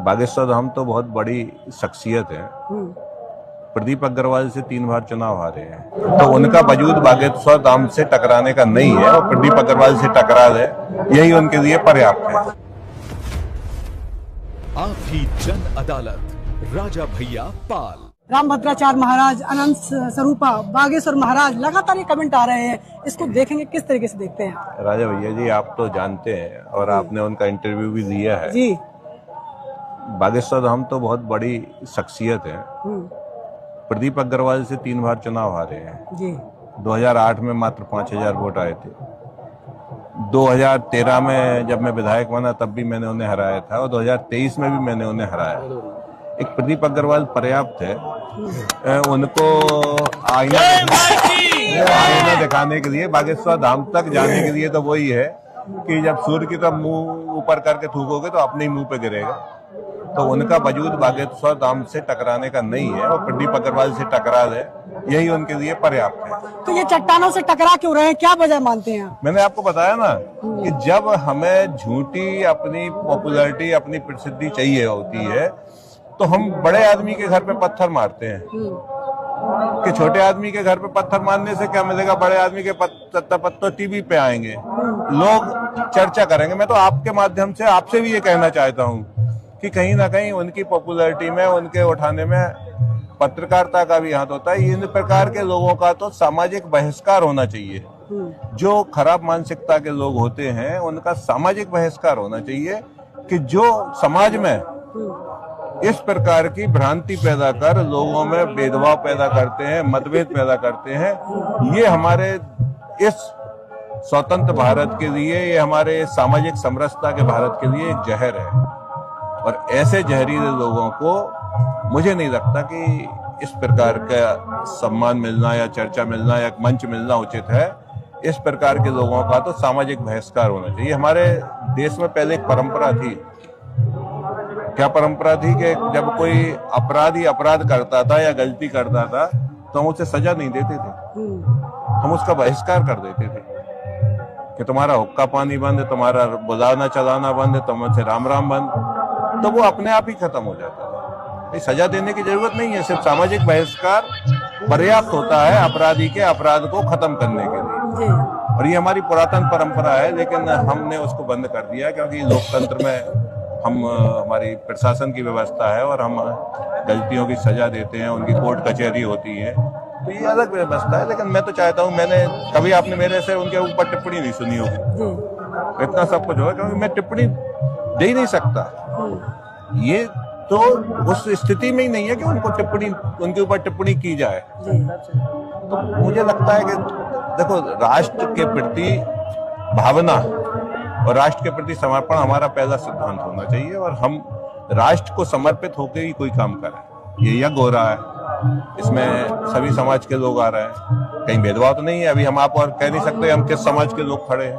बागेश्वर धाम तो बहुत बड़ी शख्सियत है। प्रदीप अग्रवाल से 3 बार चुनाव हारे हैं, तो उनका वजूद बागेश्वर धाम से टकराने का नहीं है और प्रदीप अग्रवाल से टकरा दे यही उनके लिए पर्याप्त है। आपकी जन अदालत राजा भैया पाल। रामभद्राचार्य महाराज, अनंत स्वरूपा, बागेश्वर महाराज, लगातार ये कमेंट आ रहे हैं, इसको देखेंगे किस तरीके से देखते हैं? राजा भैया जी, आप तो जानते हैं और आपने उनका इंटरव्यू भी दिया है जी। बागेश्वर धाम तो बहुत बड़ी शख्सियत है। प्रदीप अग्रवाल से 3 बार चुनाव हारे हैं जी। 2008 में मात्र 5000 वोट आए थे। 2013 में जब मैं विधायक बना तब भी मैंने उन्हें हराया था और 2023 में भी मैंने उन्हें हराया। एक प्रदीप अग्रवाल पर्याप्त है। उनको आईना दिखाने के लिए, बागेश्वर धाम तक जाने के लिए तो वही है कि जब सूर्य की तरफ मुंह ऊपर करके थूकोगे तो अपने ही मुंह पे गिरेगा। तो उनका वजूद बागेश्वर धाम से टकराने का नहीं है और प्रदीप अग्रवाल से टकरा दे यही उनके लिए पर्याप्त है। तो ये चट्टानों से टकरा क्यों रहे हैं, क्या वजह मानते हैं? मैंने आपको बताया ना कि जब हमें झूठी अपनी पॉपुलैरिटी, अपनी प्रसिद्धि चाहिए होती है तो हम बड़े आदमी के घर पे पत्थर मारते हैं कि छोटे आदमी के घर पे पत्थर मारने से क्या मिलेगा। बड़े आदमी के पत्थर टीवी पे आएंगे, लोग चर्चा करेंगे। मैं तो आपके माध्यम से आपसे भी ये कहना चाहता हूँ कि कहीं ना कहीं उनकी पॉपुलैरिटी में, उनके उठाने में पत्रकारिता का भी हाथ होता है। इन प्रकार के लोगों का तो सामाजिक बहिष्कार होना चाहिए। जो खराब मानसिकता के लोग होते हैं उनका सामाजिक बहिष्कार होना चाहिए कि जो समाज में इस प्रकार की भ्रांति पैदा कर लोगों में भेदभाव पैदा करते हैं, मतभेद पैदा करते हैं। ये हमारे इस स्वतंत्र भारत के लिए, ये हमारे सामाजिक समरसता के भारत के लिए एक जहर है और ऐसे जहरीले लोगों को मुझे नहीं लगता कि इस प्रकार का सम्मान मिलना या चर्चा मिलना या मंच मिलना उचित है। इस प्रकार के लोगों का तो सामाजिक बहिष्कार होना चाहिए। हमारे देश में पहले एक परंपरा थी। क्या परंपरा थी कि जब कोई अपराधी अपराध करता था या गलती करता था तो हम उसे सजा नहीं देते थे, हम उसका बहिष्कार कर देते थे कि तुम्हारा हुक्का पानी बंद है, तुम्हारा बुलाना चलाना बंद है, तुमसे राम राम बंद। तो वो अपने आप ही खत्म हो जाता था। सजा देने की जरूरत नहीं है, सिर्फ सामाजिक बहिष्कार पर्याप्त होता है अपराधी के अपराध को खत्म करने के लिए। और ये हमारी पुरातन परंपरा है, लेकिन हमने उसको बंद कर दिया क्योंकि लोकतंत्र में हमारी प्रशासन की व्यवस्था है और हम गलतियों की सजा देते हैं, उनकी कोर्ट कचहरी होती है, तो ये अलग व्यवस्था है। लेकिन मैं तो चाहता हूँ, मैंने कभी आपने मेरे से उनके ऊपर टिप्पणी नहीं सुनी होगी। इतना सब कुछ होगा क्योंकि मैं टिप्पणी दे ही नहीं सकता। ये तो उस स्थिति में ही नहीं है कि उनके ऊपर टिप्पणी की जाए। तो मुझे लगता है कि देखो, राष्ट्र के प्रति भावना और राष्ट्र के प्रति समर्पण हमारा पहला सिद्धांत होना चाहिए और हम राष्ट्र को समर्पित होकर ही कोई काम करें। ये यज्ञ हो रहा है, इसमें सभी समाज के लोग आ रहे हैं, कहीं भेदभाव तो नहीं है। अभी हम आप और कह नहीं सकते हम किस समाज के लोग खड़े हैं,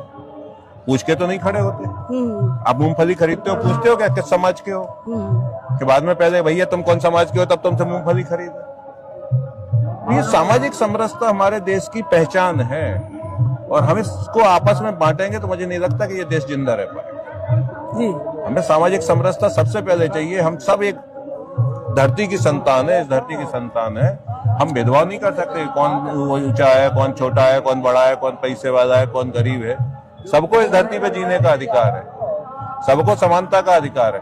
पूछ के तो नहीं खड़े होते। आप मूंगफली खरीदते हो, पूछते हो क्या किस समाज के हो, कि बाद में पहले भैया तुम कौन समाज के हो तब तुमसे मूंगफली खरीदे। ये सामाजिक समरसता हमारे देश की पहचान है और हम इसको आपस में बांटेंगे तो मुझे नहीं लगता कि ये देश जिंदा रह पाएगा। हमें सामाजिक समरसता सबसे पहले चाहिए। हम सब एक धरती की संतान है, इस धरती की संतान है। हम भेदभाव नहीं कर सकते, कौन ऊंचा है, कौन छोटा है, कौन बड़ा है, कौन पैसे वाला है, कौन गरीब है। सबको इस धरती पे जीने का अधिकार है, सबको समानता का अधिकार है।